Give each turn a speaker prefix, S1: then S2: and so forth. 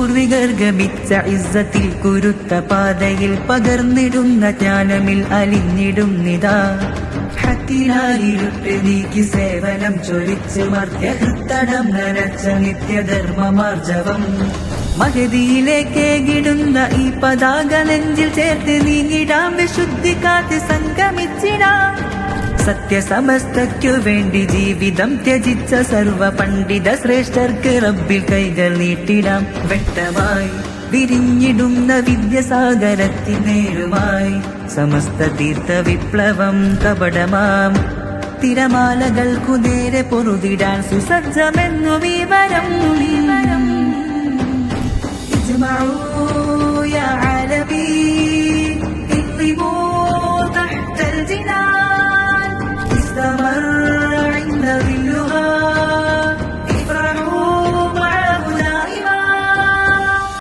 S1: പൂർവികർ ഗമിച്ച ഇസ്സത്തിൽ കുരുത്ത പാതയിൽ പകർന്നിടുന്ന ജ്ഞാനമിൽ അലിഞ്ഞിടുന്നിതാ. ഹത്തിനാലിരുട്ട് നീക്കി സേവനം ചൊരിച്ച് മർത്യഹൃത്തടം നനച്ച നിത്യധർമ്മമാർജവം. മഹദിയിലേക്കേകിടുന്ന ഈ പതാക നെഞ്ചിൽ ചേർത്ത് നീങ്ങിടാം, വിശുദ്ധി കാത്ത് സംഗമിച്ചിടാം. സത്യസമസ്തയ്ക്കു വേണ്ടി ജീവിതം ത്യജിച്ച സർവ പണ്ഡിത ശ്രേഷ്ഠർക്ക് റബ്ബിൽ കൈകൾ നീട്ടിടാം. വ്യക്തമായി വിരിഞ്ഞിടുന്ന വിദ്യസാഗരത്തിനേരുമായി സമസ്ത തീർത്ഥ വിപ്ലവം കപടമാം തിരമാലകൾക്കു നേരെ പൊറുതിടാൻ സുസജ്ജമെന്നു വിവരം.